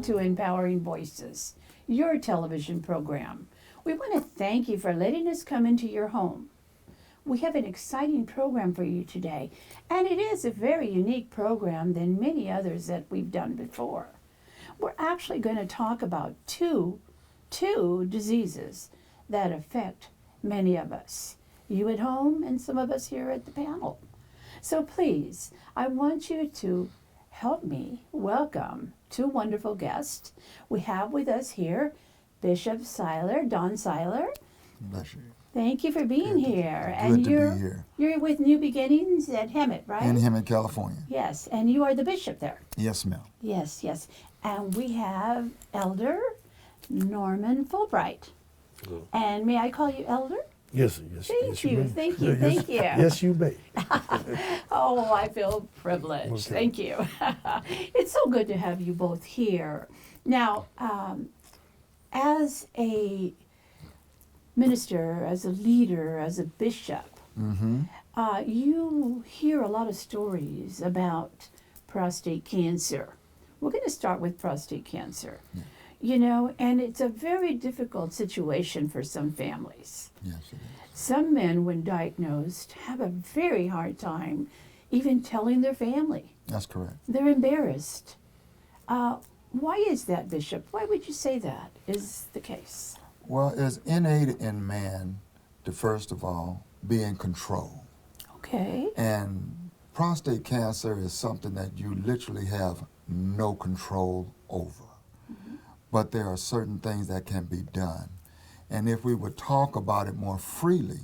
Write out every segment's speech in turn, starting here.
to Empowering Voices, your television program. We want to thank you for letting us come into your home. We have an exciting program for you today, and it is a very unique program than many others that we've done before. We're actually going to talk about two diseases that affect many of us, you at home and some of us here at the panel. So please, I want you to help me welcome two wonderful guests. We have with us here Bishop Siler, Don Siler. Bless you. Thank you for being here. Good to be here. You're with New Beginnings at Hemet, right? In Hemet, California. Yes, and you are the bishop there. Yes, ma'am. Yes. And we have Elder Norman Fulbright. Hello. And may I call you Elder? Yes. Thank you you. may. Thank you. Yes, you may. Oh, I feel privileged. Okay. Thank you. It's so good to have you both here. Now, as a minister, as a leader, as a bishop, you hear a lot of stories about prostate cancer. We're going to start with prostate cancer. Yeah. You know, and it's a very difficult situation for some families. Yes, it is. Some men, when diagnosed, have a very hard time even telling their family. That's correct. They're embarrassed. Why is that, Bishop? Why would you say that is the case? Well, it's innate in man to, first of all, be in control. Okay. And prostate cancer is something that you literally have no control over. But there are certain things that can be done. And if we would talk about it more freely,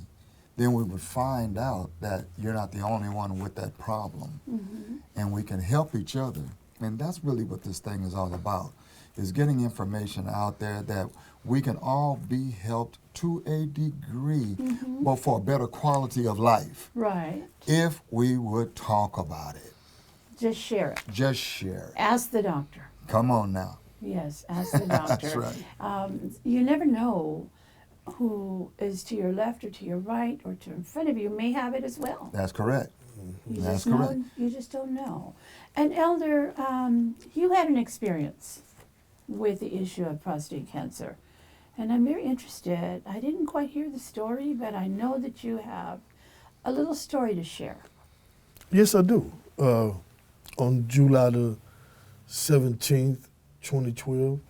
then we would find out that you're not the only one with that problem. And we can help each other. And that's really what this thing is all about, is getting information out there that we can all be helped to a degree, but for a better quality of life. Right. If we would talk about it. Just share it. Just share it. Ask the doctor. Come on now. Yes, ask the doctor. That's right. You never know who is to your left or to your right or to in front of you may have it as well. That's correct. You That's just correct. You just don't know. And Elder, you had an experience with the issue of prostate cancer. And I'm very interested. I didn't quite hear the story, but I know that you have a little story to share. Yes, I do. On July the 17th, 2012,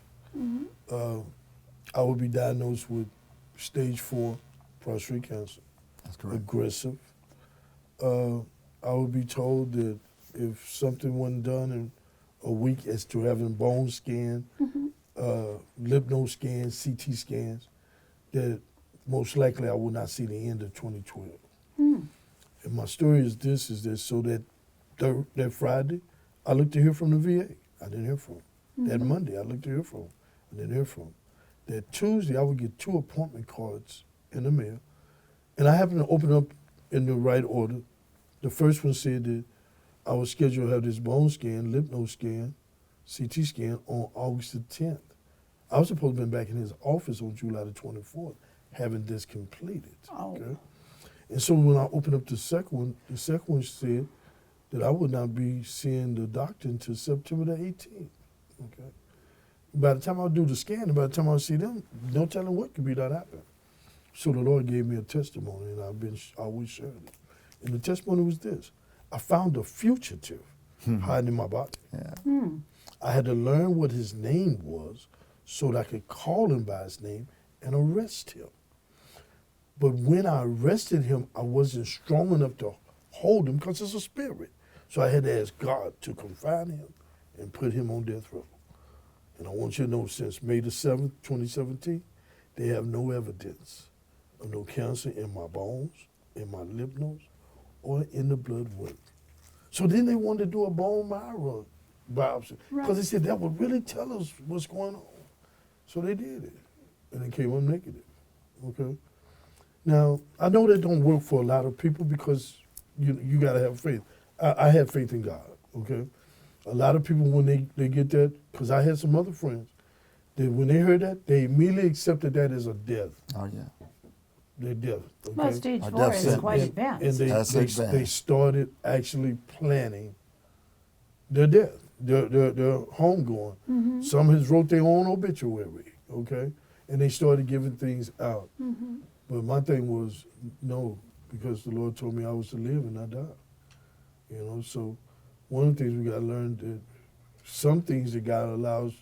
I will be diagnosed with stage 4 prostate cancer. That's correct. Aggressive. I would be told that if something wasn't done in a week as to having bone scan, lymph node scans, CT scans, that most likely I will not see the end of 2012. And my story is this, so that Friday, I looked to hear from the VA. I didn't hear from them. That Monday, I looked to hear from them. I didn't hear from them. That Tuesday, I would get 2 appointment cards in the mail, and I happened to open up in the right order. The first one said that I was scheduled to have this bone scan, lymph node scan, CT scan on August the 10th. I was supposed to have been back in his office on July the 24th, having this completed. Oh. Okay? And so when I opened up the second one said that I would not be seeing the doctor until September the 18th. Okay. By the time I do the scan, and by the time I see them, no telling what could be that happen. So the Lord gave me a testimony, and I've been always sharing it. And the testimony was this: I found a fugitive hiding in my body. Yeah. I had to learn what his name was so that I could call him by his name and arrest him. But when I arrested him, I wasn't strong enough to hold him because it's a spirit. So I had to ask God to confine him and put him on death row. And I want you to know, since May the 7th, 2017, they have no evidence of no cancer in my bones, in my lymph nodes, or in the blood work. So then they wanted to do a bone marrow biopsy because they said that would really tell us what's going on. So they did it, and it came up negative. Okay. Now I know that don't work for a lot of people because you got to have faith. I have faith in God. Okay. A lot of people, when they get that, because I had some other friends, that when they heard that, they immediately accepted that as a death. Oh, yeah. Their death. Okay? Well, stage A 4 death is sentence. quite And advanced. That's they advanced. started actually planning their death. They're homegoing. Some has wrote their own obituary, okay? And they started giving things out. But my thing was, no, because the Lord told me I was to live and not die. You know, so one of the things we got to learn that some things that God allows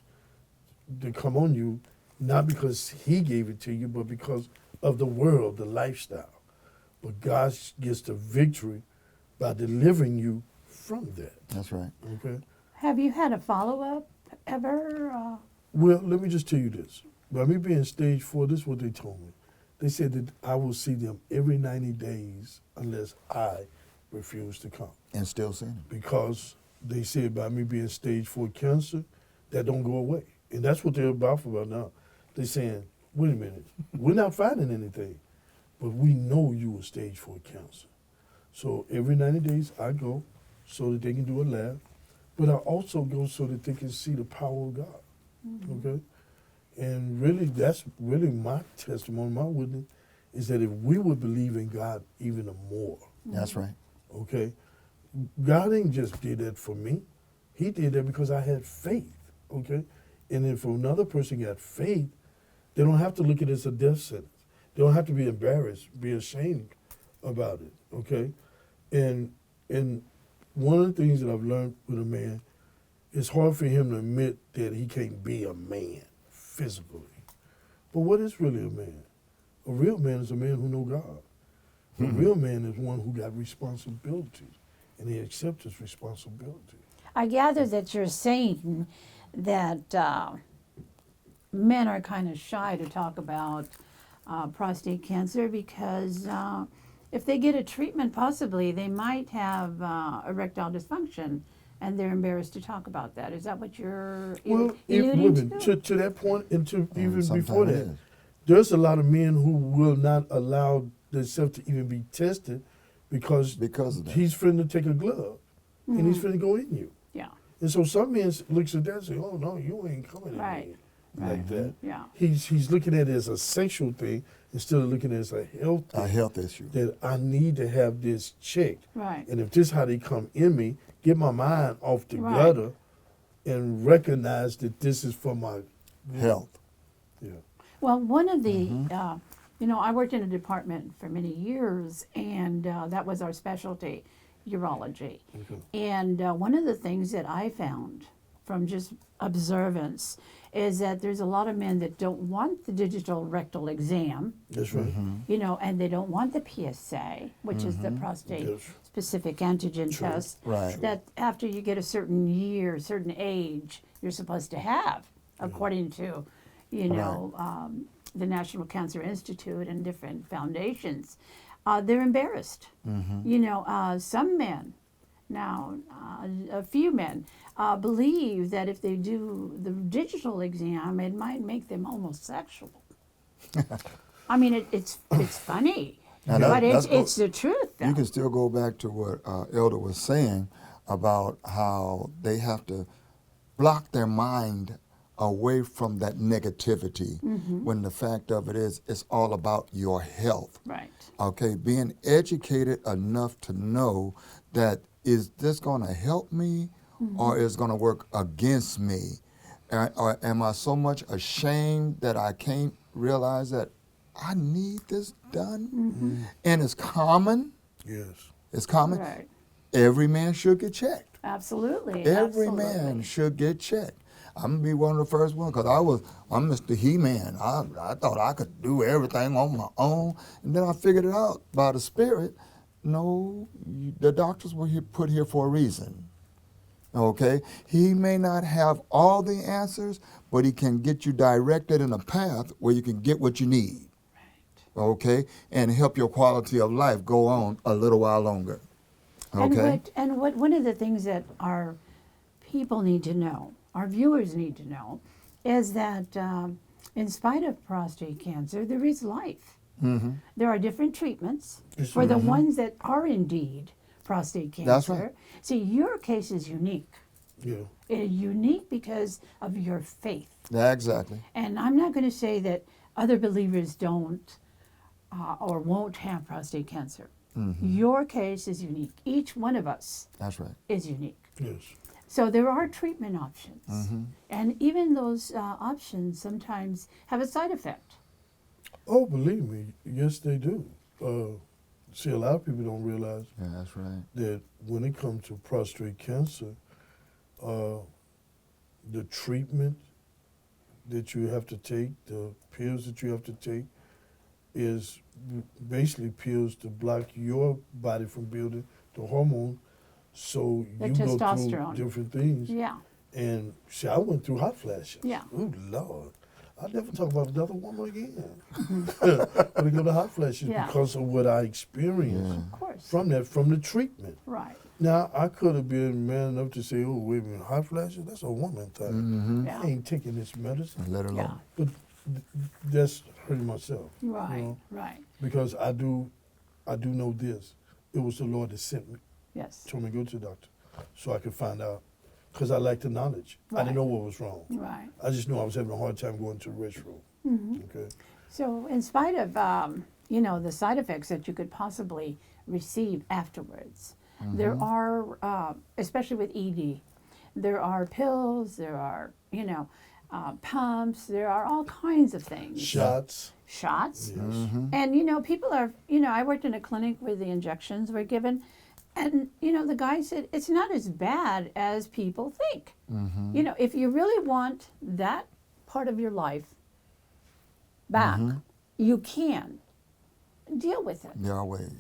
to come on you, not because he gave it to you, but because of the world, the lifestyle. But God gets the victory by delivering you from that. That's right. Okay? Have you had a follow-up ever? Well, let me just tell you this. By me being stage 4, this is what they told me. They said that I will see them every 90 days unless I refuse to come. And still sinning. Because they said by me being stage 4 cancer, that don't go away. And that's what they're about now. They're saying, wait a minute, we're not finding anything, but we know you were stage 4 cancer. So every 90 days I go so that they can do a lab, but I also go so that they can see the power of God, okay? And really, that's really my testimony, my witness, is that if we would believe in God even more, That's right. okay? God ain't just did that for me. He did that because I had faith, okay? And if another person got faith, they don't have to look at it as a death sentence. They don't have to be embarrassed, be ashamed about it, okay? And one of the things that I've learned with a man, it's hard for him to admit that he can't be a man physically. But what is really a man? A real man is a man who knows God. A real man is one who got responsibilities, and he accepts his responsibility. I gather that you're saying that men are kind of shy to talk about prostate cancer because if they get a treatment, possibly they might have erectile dysfunction, and they're embarrassed to talk about that. Is that what you're alluding to? To that point, and to even sometimes before it that, is. there's a lot of men who will not allow themselves to even be tested because of that. he's finna take a glove and he's finna go in you. Yeah. And so some men looks at that and say, "Oh no, you ain't coming in Right. me like that." Yeah. He's looking at it as a sexual thing instead of looking at it as a health thing. A health issue. That I need to have this checked. Right. And if this is how they come in me, get my mind off the Right. gutter and recognize that this is for my Health. Yeah. Well, one of the, I worked in a department for many years, and that was our specialty, urology. Okay. And one of the things that I found from just observance is that there's a lot of men that don't want the digital rectal exam, That's right. and they don't want the PSA, which is the prostate Yes. specific antigen True. test, Right. that after you get a certain year, certain age, you're supposed to have, according to, the National Cancer Institute and different foundations. They're embarrassed. Some men, now a few men, believe that if they do the digital exam, it might make them homosexual. I mean, it's funny, Now but that's it's the truth, though. You can still go back to what Elder was saying about how they have to block their mind away from that negativity when the fact of it is it's all about your health. Right. Okay, being educated enough to know that is this going to help me or is it going to work against me? Or am I so much ashamed that I can't realize that I need this done? And it's common. Yes. It's common. Right. Every man should get checked. Absolutely. Every absolutely. man should get checked. I'm gonna be one of the first ones because I'm Mr. He-Man. I thought I could do everything on my own, and then I figured it out by the Spirit. No, the doctors were put here for a reason. Okay, he may not have all the answers, but he can get you directed in a path where you can get what you need. Right. Okay, and help your quality of life go on a little while longer. Okay. And what one of the things that our people need to know, our viewers need to know, is that in spite of prostate cancer, there is life. There are different treatments Yes, for the ones that are indeed prostate cancer. That's right. See, your case is unique. Yeah. It's unique because of your faith. Yeah, exactly. And I'm not going to say that other believers don't or won't have prostate cancer. Your case is unique. Each one of us That's right. is unique. Yes. So there are treatment options. And even those options sometimes have a side effect. Oh, believe me, yes, they do. See, a lot of people don't realize Yeah, that's right. that when it comes to prostate cancer, the treatment that you have to take, the pills that you have to take, is basically pills to block your body from building the hormone, so The you go through testosterone. different things. Yeah. And see, I went through hot flashes. Yeah. Oh Lord, I'll never talk about another woman again. When I go to hot flashes Yeah. because of what I experienced Yeah. Of course. from the treatment. Right. Now I could have been man enough to say, "Oh, wait a minute, hot flashes? That's a woman thing. Mm-hmm. Yeah. I ain't taking this medicine." Let her Yeah. alone. But that's hurting myself. Right. know. Right. Because I do know this. It was the Lord that sent me, Yes. told me to go to the doctor, so I could find out. Because I lacked the knowledge. I Right. didn't know what was wrong. Right. I just knew I was having a hard time going to the restroom. Okay. So, in spite of the side effects that you could possibly receive afterwards, there are, especially with ED, there are pills, there are pumps, there are all kinds of things. Shots. Shots. Yes. And people are, I worked in a clinic where the injections were given, and the guy said it's not as bad as people think. If you really want that part of your life back, you can deal with it. There are ways.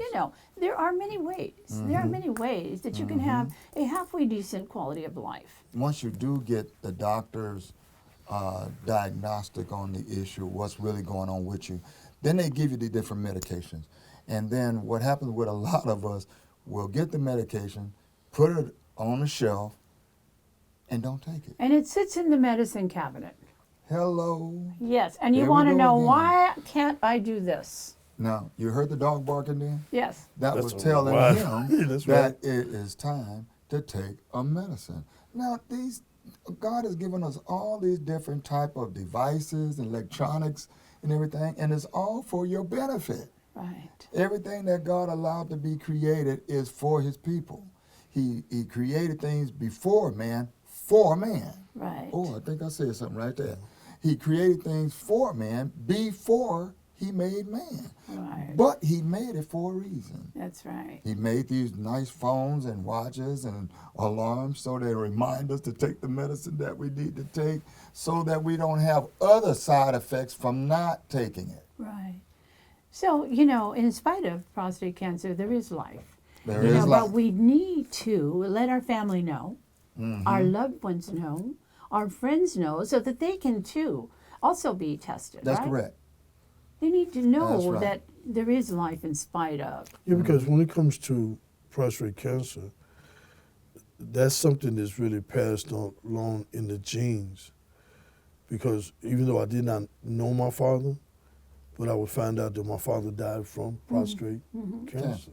There are many ways. There are many ways that you can have a halfway decent quality of life. Once you do get the doctor's diagnostic on the issue, what's really going on with you, then they give you the different medications. And then what happens with a lot of us, we'll get the medication, put it on the shelf, and don't take it. And it sits in the medicine cabinet. Hello. Yes, and you There we want to go know, again. why can't I do this? Now, you heard the dog barking then? Yes. That That's was a telling right. him That's that right. it is time to take a medicine. Now, God has given us all these different type of devices and electronics and everything, and it's all for your benefit. Right. Everything that God allowed to be created is for his people. He created things before man, for man. Right. Oh, I think I said something right there. He created things for man before he made man. Right. But he made it for a reason. That's right. He made these nice phones and watches and alarms so they remind us to take the medicine that we need to take so that we don't have other side effects from not taking it. Right. So, in spite of prostate cancer, there is life. There is But life. we need to let our family know, our loved ones know, our friends know, so that they can too also be tested. That's right? correct. They need to know That's right. that there is life in spite of. Yeah, because when it comes to prostate cancer, that's something that's really passed on along in the genes. Because even though I did not know my father, but I would find out that my father died from prostate cancer.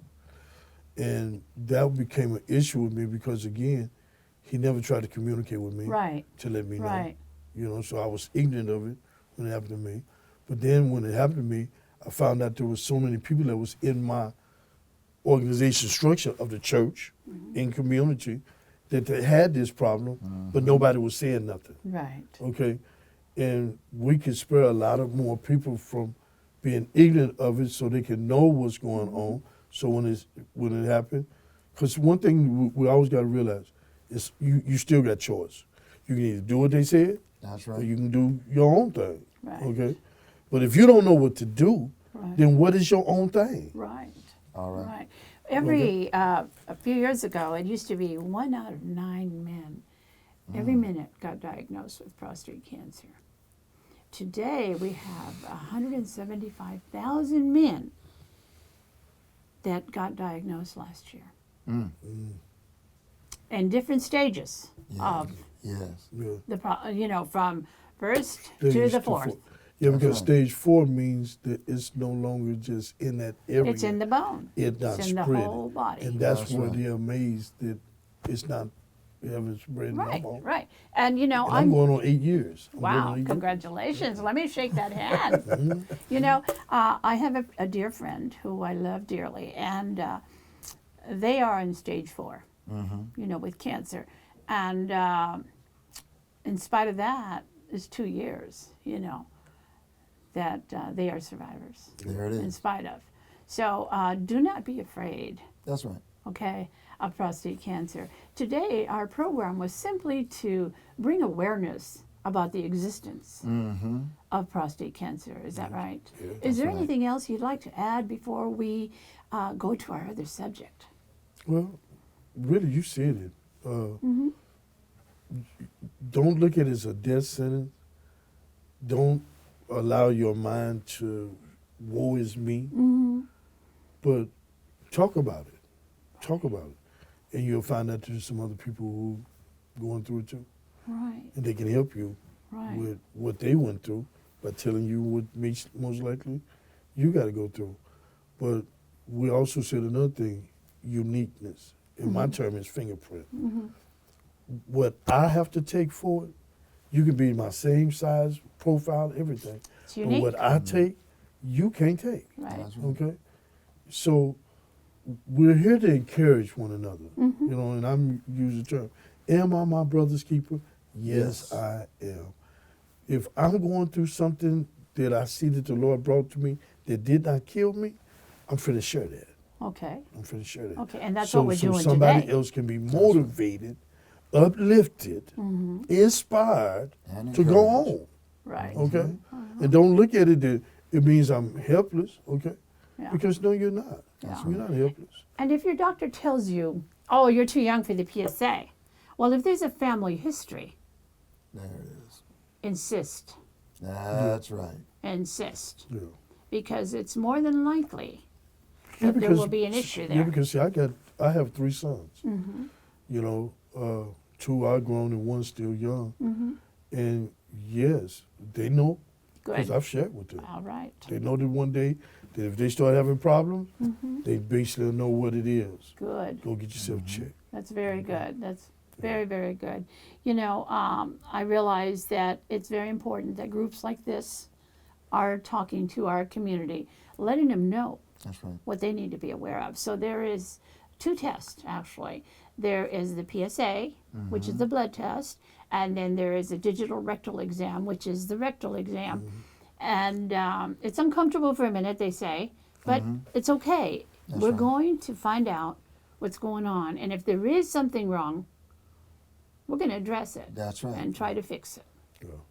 And that became an issue with me because, again, he never tried to communicate with me Right. to let me know. Right. So I was ignorant of it when it happened to me. But then when it happened to me, I found out there was so many people that was in my organization structure of the church, in community, that they had this problem, but nobody was saying nothing. Right. Okay? And we could spare a lot of more people from being ignorant of it so they can know what's going on. So when it happened, because one thing we always got to realize is you still got choice. You can either do what they said, That's or right. you can do your own thing. Right. Okay? But if you don't know what to do, Right. then what is your own thing? Right. All right. Right. A few years ago, it used to be 1 out of 9 men every minute got diagnosed with prostate cancer. Today, we have 175,000 men that got diagnosed last year. In different stages of Yes. Yeah. from first Stage to the to fourth. four. Yeah, That's because right. stage 4 means that it's no longer just in that area. It's in the bone. It's not It's in the spreading. whole body. And that's That's where right. they're amazed that it's not having spread in my Right, bone. right. And And I'm going on 8 years. I'm going wow, on 8 years. congratulations. Let me shake that hand. I have a dear friend who I love dearly, and they are in stage 4, with cancer. And in spite of that, it's 2 years, that they are survivors. There it is. In spite of. So do not be afraid, That's right. okay, of prostate cancer. Today, our program was simply to bring awareness about the existence Mm-hmm. of prostate cancer. Is that right? Yeah, Is there right. anything else you'd like to add before we go to our other subject? Well, really, you said it. Mm-hmm. Don't look at it as a death sentence. Don't allow your mind to woe is me. Mm-hmm. But talk about it. Talk about it. And you'll find out there's some other people who going through it too. Right, And they can help you right. with what they went through by telling you what most likely you got to go through. But we also said another thing, uniqueness. And my term is fingerprint. Mm-hmm. What I have to take for it, you can be my same size, profile, everything. It's But unique. what I take, you can't take. Right. That's right. Okay? So we're here to encourage one another. Mm-hmm. And I'm using the term, am I my brother's keeper? Yes, Yes. I am. If I'm going through something that I see that the Lord brought to me that did not kill me, I'm finna share that. Okay. I'm finna share that. Okay, and that's so, what we're so doing somebody today. else can be motivated, uplifted, Mm-hmm. inspired And to go encouraged. on. Right. Okay? And don't look at it that it means I'm helpless, okay? Yeah. Because no, you're not. Yeah. You're not helpless. And if your doctor tells you, oh, you're too young for the PSA, well, if there's a family history, There it is. insist. That's right. Insist. Yeah. Because it's more than likely Yeah, that there will be an issue Yeah, there. because see, I have 3 sons. Mm-hmm. 2 are grown and 1 still young. Mm-hmm. And yes, they know because Good. I've shared with them. All right. They know that one day that if they start having problems, Mm-hmm. they basically know what it is. Good. Go get yourself checked. That's very good. That's very, very good. I realize that it's very important that groups like this are talking to our community, letting them know That's right. what they need to be aware of. So there is 2 tests, actually. There is the PSA, which is the blood test, and then there is a digital rectal exam, which is the rectal exam. And it's uncomfortable for a minute, they say, but it's okay. That's We're right. going to find out what's going on. And if there is something wrong, we're going to address it That's right. and try to fix it.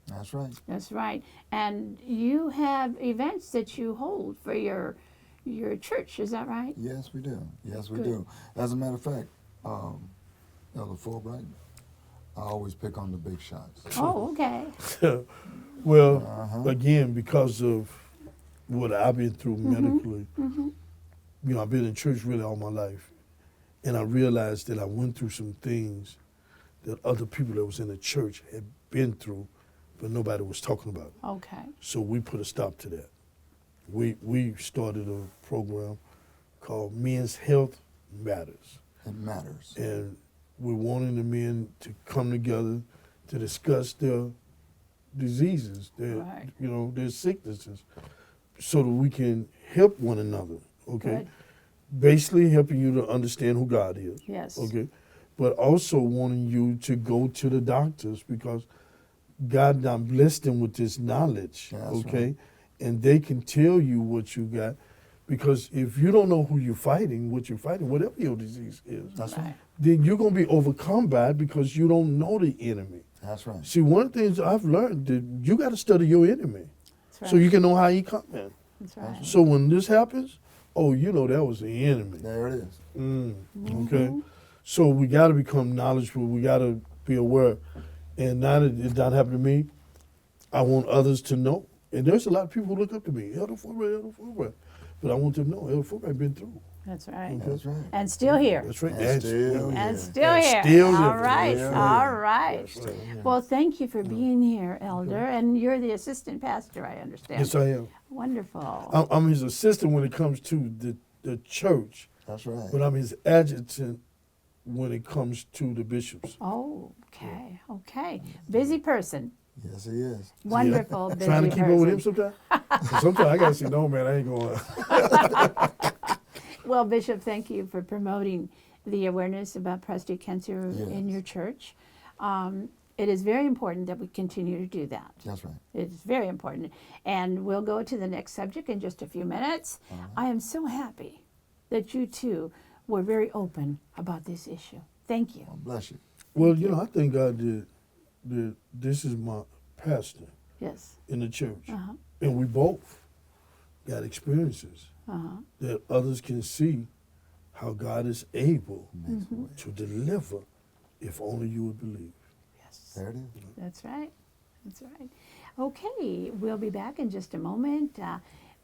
That's right. That's right. And you have events that you hold for your church, is that right? Yes, we do. Yes, we Good. do. As a matter of fact, Elder Fulbright, I always pick on the big shots. Oh, okay. Well, Uh-huh. again, because of what I've been through medically, I've been in church really all my life. And I realized that I went through some things that other people that was in the church had been through, but nobody was talking about it. Okay. So we put a stop to that. We started a program called Men's Health Matters. It matters. And we're wanting the men to come together to discuss their diseases, Right. their sicknesses, so that we can help one another, okay? Good. Basically helping you to understand who God is, Yes. okay? But also wanting you to go to the doctors because God done blessed them with this knowledge, That's okay? right. And they can tell you what you got. Because if you don't know who you're fighting, what you're fighting, whatever your disease is, That's right. then you're going to be overcome by it because you don't know the enemy. That's right. See, one of the things I've learned that you got to study your enemy That's right. so you can know how he come in. That's right. So when this happens, that was the enemy. There it is. Okay? So we got to become knowledgeable. We got to be aware. And now that it done happened to me, I want others to know. And there's a lot of people who look up to me, Elder Fulbright. But I want them to know Elder Fulbright been through. That's right. That's right. And still here. That's right. And still And here. still And here. still All living. right. Yeah. All right. That's right. Well, thank you for being here, Elder. And you're the assistant pastor, I understand. Yes, I am. Wonderful. I'm his assistant when it comes to the church, That's right. but I'm his adjutant when it comes to the bishops. Oh, okay. Okay. Busy person. Yes, he is. Wonderful. Busy Trying to keep person. up with him sometimes. Sometimes I gotta say, no, man, I ain't going. Well, Bishop, thank you for promoting the awareness about prostate cancer Yes. in your church. It is very important that we continue to do that. That's right. It's very important. And we'll go to the next subject in just a few minutes. I am so happy that you two were very open about this issue. Thank you. God bless you. Well, I think God did. This is my pastor Yes. in the church, Uh-huh. and we both got experiences Uh-huh. that others can see how God is able Makes a way. to deliver if only you would believe. Yes. There it is. That's right. That's right. Okay, we'll be back in just a moment.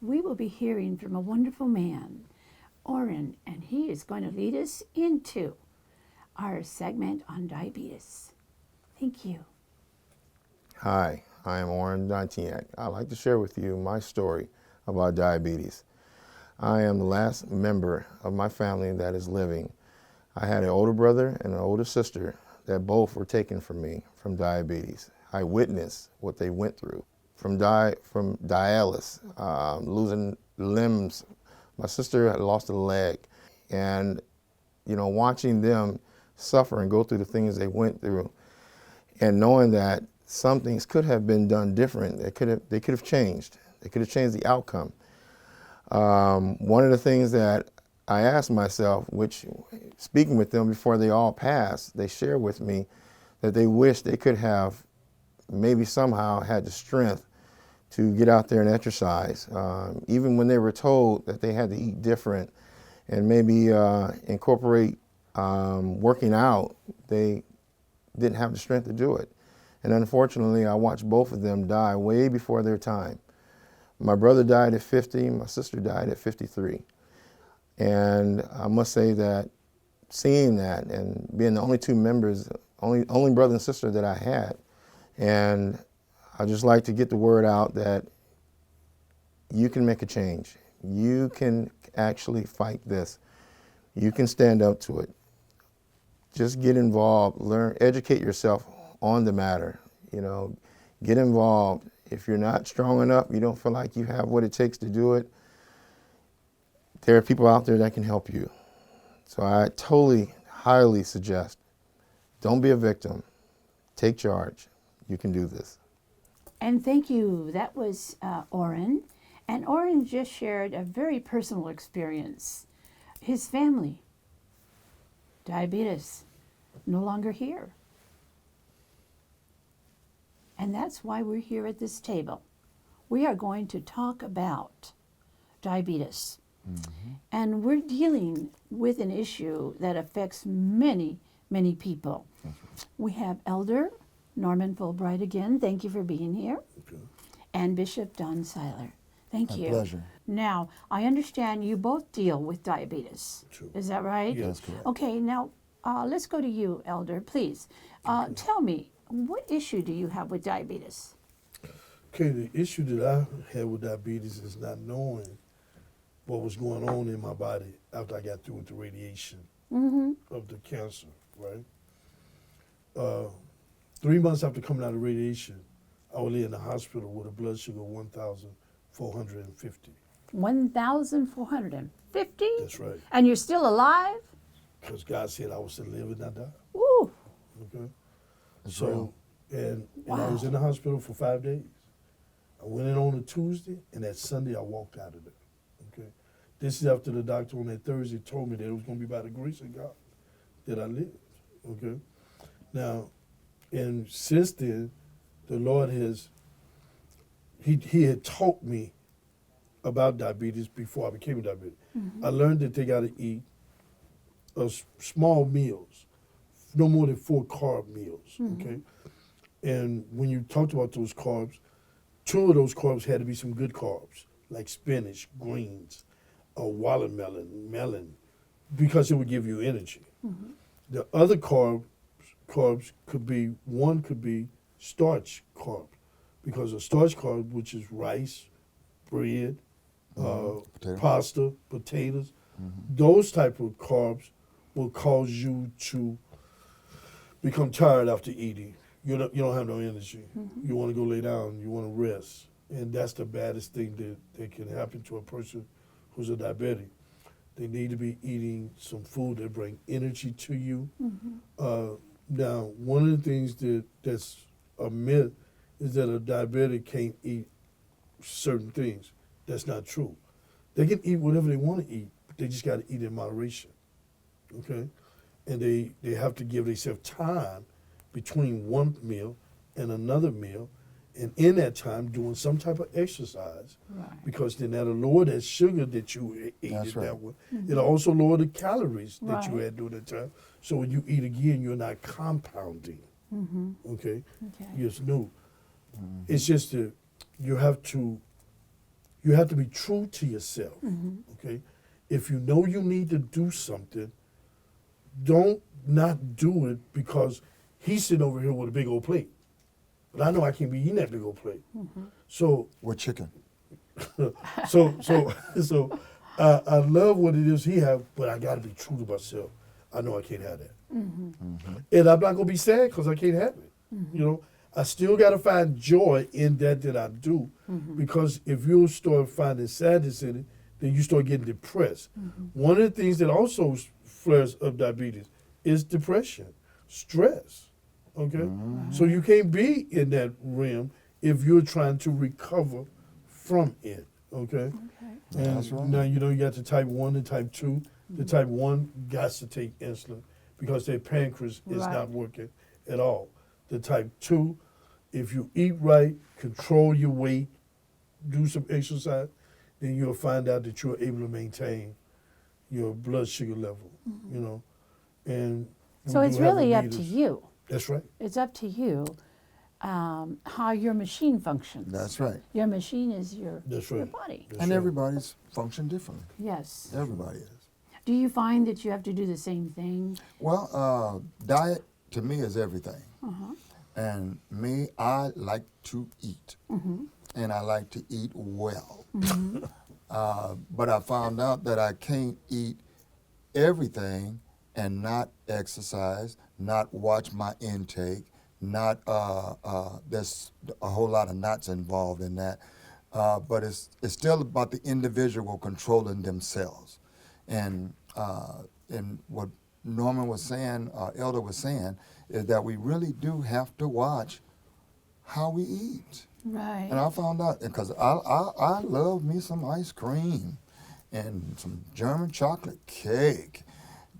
We will be hearing from a wonderful man, Orrin, and he is going to lead us into our segment on diabetes. Thank you. Hi, I am Orrin Dantignac. I'd like to share with you my story about diabetes. I am the last member of my family that is living. I had an older brother and an older sister that both were taken from me from diabetes. I witnessed what they went through from dialysis, losing limbs. My sister had lost a leg, and watching them suffer and go through the things they went through, and knowing that some things could have been done different. They could have changed. They could have changed the outcome. One of the things that I asked myself, which speaking with them before they all passed, they shared with me that they wish they could have maybe somehow had the strength to get out there and exercise. Even when they were told that they had to eat different and maybe incorporate working out, they didn't have the strength to do it. And unfortunately, I watched both of them die way before their time. My brother died at 50, my sister died at 53. And I must say that seeing that and being the only two members, only brother and sister that I had, and I just like to get the word out that you can make a change. You can actually fight this. You can stand up to it. Just get involved, learn, educate yourself on the matter. Get involved. If you're not strong enough, you don't feel like you have what it takes to do it, there are people out there that can help you. So I totally, highly suggest, don't be a victim. Take charge. You can do this. And thank you. That was Orrin. And Orrin just shared a very personal experience. His family, diabetes, no longer here. And that's why we're here at this table. We are going to talk about diabetes. Mm-hmm. And we're dealing with an issue that affects many, many people. Mm-hmm. We have Elder Norman Fulbright again. Thank you for being here. Okay. And Bishop Don Siler. Thank you. Pleasure. Now, I understand you both deal with diabetes. True. Is that right? Yes, correct. Okay, now let's go to you, Elder, please. Tell me, what issue do you have with diabetes? Okay, the issue that I had with diabetes is not knowing what was going on in my body after I got through with the radiation of the cancer, right? 3 months after coming out of radiation, I was in the hospital with a blood sugar of 1,450. 1,450? That's right. And you're still alive? Because God said I was to live and not die. Woo! Okay. That's So, real. and I was in the hospital for 5 days. I went in on a Tuesday, and that Sunday I walked out of there. Okay. This is after the doctor on that Thursday told me that it was going to be by the grace of God that I lived. Okay. Now, and since then, the Lord has, he had taught me about diabetes before I became a diabetic. I learned that they got to eat small meals, no more than 4 carb meals, okay? And when you talked about those carbs, 2 of those carbs had to be some good carbs, like spinach, greens, watermelon, melon, because it would give you energy. The other carbs could be, one could be starch carbs, because a starch carb, which is rice, bread, pasta, potatoes, those type of carbs will cause you to become tired after eating. You don't have no energy. You want to go lay down. You want to rest. And that's the baddest thing that can happen to a person who's a diabetic. They need to be eating some food that bring energy to you. Now, one of the things that's a myth is that a diabetic can't eat certain things. That's not true. They can eat whatever they want to eat, but they just got to eat in moderation. Okay? And they have to give themselves time between one meal and another meal, and in that time doing some type of exercise, Right. because then that'll lower that sugar that you ate That's at right. that one. It'll also lower the calories that you Right. had during that time. So when you eat again, you're not compounding. Mm-hmm. Okay? Okay. It's new. It's just that you have to be true to yourself. Okay? If you know you need to do something, don't not do it because he's sitting over here with a big old plate. But I know I can't be eating that big old plate. So With chicken. so I love what it is he have, but I got to be true to myself. I know I can't have that, and I'm not gonna be sad because I can't have it. You know, I still got to find joy in that I do, because if you start finding sadness in it, then you start getting depressed. One of the things that also flares up diabetes is depression, stress. Okay, so you can't be in that realm if you're trying to recover from it. Okay. Okay. And That's right. now you know you got the type 1 and type 2. The type 1 got to take insulin because their pancreas is Right. not working at all. The type 2, if you eat right, control your weight, do some exercise, then you'll find out that you're able to maintain your blood sugar level, you know. And we So it's do have really up to leaders- you. That's right. It's up to you how your machine functions. That's right. Your machine is your That's your right. body. That's And right. everybody's function differently. Yes. Everybody is. Do you find that you have to do the same thing? Well, diet to me is everything. Uh-huh. And me, I like to eat. And I like to eat well. But I found out that I can't eat everything and not exercise, not watch my intake, not, there's a whole lot of nuts involved in that. But it's still about the individual controlling themselves. And what Norman was saying, Elder was saying, is that we really do have to watch how we eat. Right. And I found out, because I love me some ice cream and some German chocolate cake,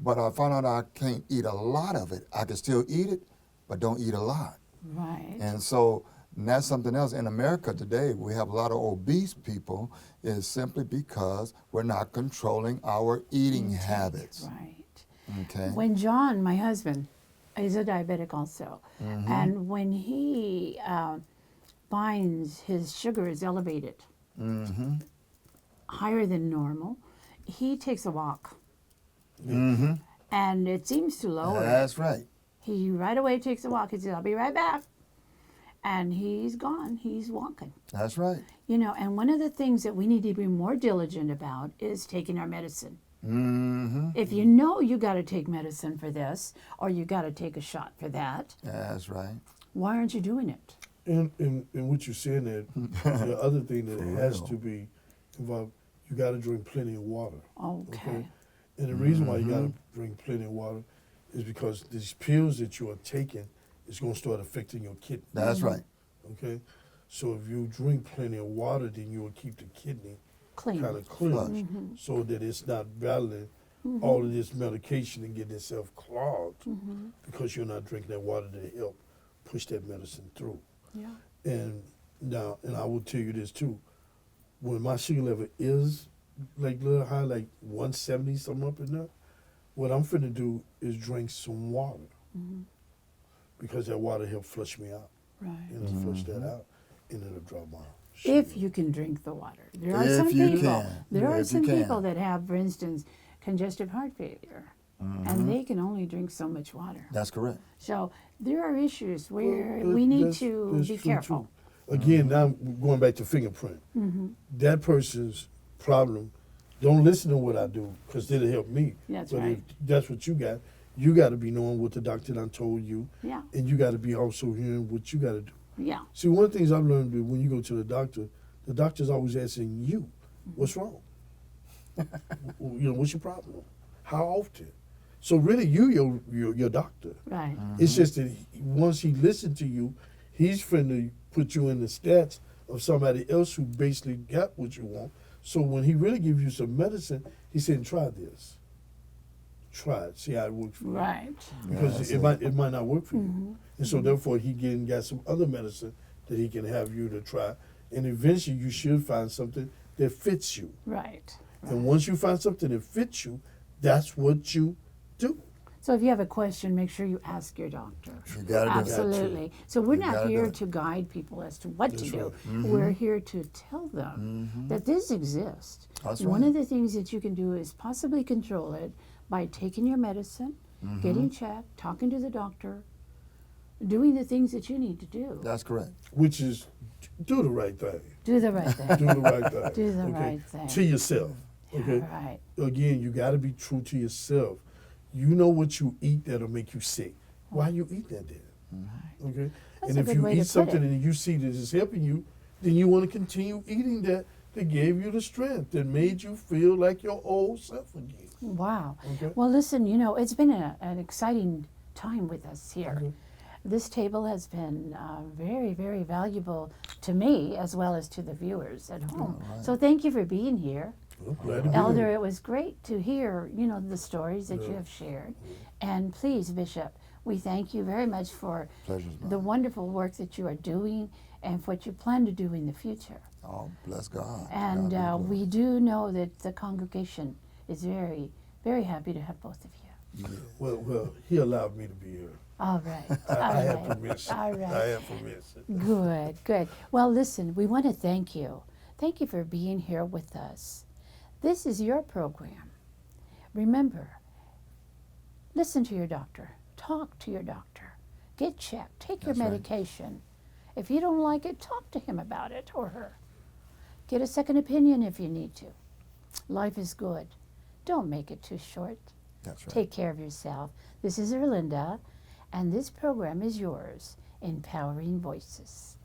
but I found out I can't eat a lot of it. I can still eat it, but don't eat a lot. Right. And so that's something else. In America today, we have a lot of obese people, is simply because we're not controlling our eating habits. Right. Okay? When John, my husband, is a diabetic also, and when he finds his sugar is elevated, higher than normal, he takes a walk. And it seems to lower it. That's right. He right away takes a walk. He says, "I'll be right back." And he's gone. He's walking. That's right. You know, and one of the things that we need to be more diligent about is taking our medicine. If you know you got to take medicine for this, or you got to take a shot for that, That's right. why aren't you doing it? And what you're saying that the other thing that For has real. to be involved, you got to drink plenty of water. Okay. And the reason why you got to drink plenty of water is because these pills that you are taking is going to start affecting your kidney. That's right. Okay, so if you drink plenty of water, then you will keep the kidney Clean. kind of clean, Flush. so that it's not battling all of this medication and getting itself clogged because you're not drinking that water to help push that medicine through. Yeah. And now, and I will tell you this too, when my sugar level is like a little high, like 170 something up in there, what I'm finna do is drink some water because that water help flush me out. Right. And it'll flush that out, and it'll drop my sugar. If you can drink the water. There are If some you people. can. There are If you some can. people that have, for instance, congestive heart failure, and they can only drink so much water. That's correct. So there are issues where Well, we need that's- to that's be true, careful. too. Again, now going back to fingerprint, that person's problem, don't listen to what I do because it'll help me. That's but right. if that's what you got to be knowing what the doctor done told you, Yeah. and you got to be also hearing what you got to do. Yeah. See, one of the things I've learned is when you go to the doctor's always asking you, what's wrong? What's your problem? How often? So really, your doctor. Right. It's just that once he listened to you, he's finna put you in the stats of somebody else who basically got what you want. So when he really gives you some medicine, he said, try this. Try it. See how it works for you. Right. Because it might not work for you. And so therefore he got some other medicine that he can have you to try. And eventually you should find something that fits you. Right. And once you find something that fits you, that's what you do. So if you have a question, make sure you ask your doctor. You got to do that. Absolutely. So we're You not gotta do here it. to guide people as to what That's to do. right. We're here to tell them that this exists. That's One right. of the things that you can do is possibly control it by taking your medicine, getting checked, talking to the doctor, doing the things that you need to do. That's correct. Which is do the right thing. Do the right thing. Do the right thing. Do the okay? right thing. To yourself. Okay. Right. Again, you got to be true to yourself. You know what you eat that'll make you sick. Why you eat that then? Okay. That's and a if good you way to eat put something it. and you see that it's helping you, then you want to continue eating that gave you the strength, that made you feel like your old self again. Wow. Okay. Well, listen, it's been an exciting time with us here. Okay. This table has been very, very valuable to me as well as to the viewers at home. right. So thank you for being here. I'm glad to be Elder, here. it was great to hear, the stories that you have shared. And please, Bishop, we thank you very much for Pleasure's mine. the wonderful work that you are doing and what you plan to do in the future. Oh, bless God. And God be we do know that the congregation is very, very happy to have both of you. glory. Well, he allowed me to be here. All right. I have All right. permission. All right. I have permission. Good, good. Well, listen, we want to thank you. Thank you for being here with us. This is your program. Remember, listen to your doctor. Talk to your doctor. Get checked. Take your That's right. medication. If you don't like it, talk to him about it or her. Get a second opinion if you need to. Life is good. Don't make it too short. That's right. Take care of yourself. This is Erlinda, and this program is yours, Empowering Voices.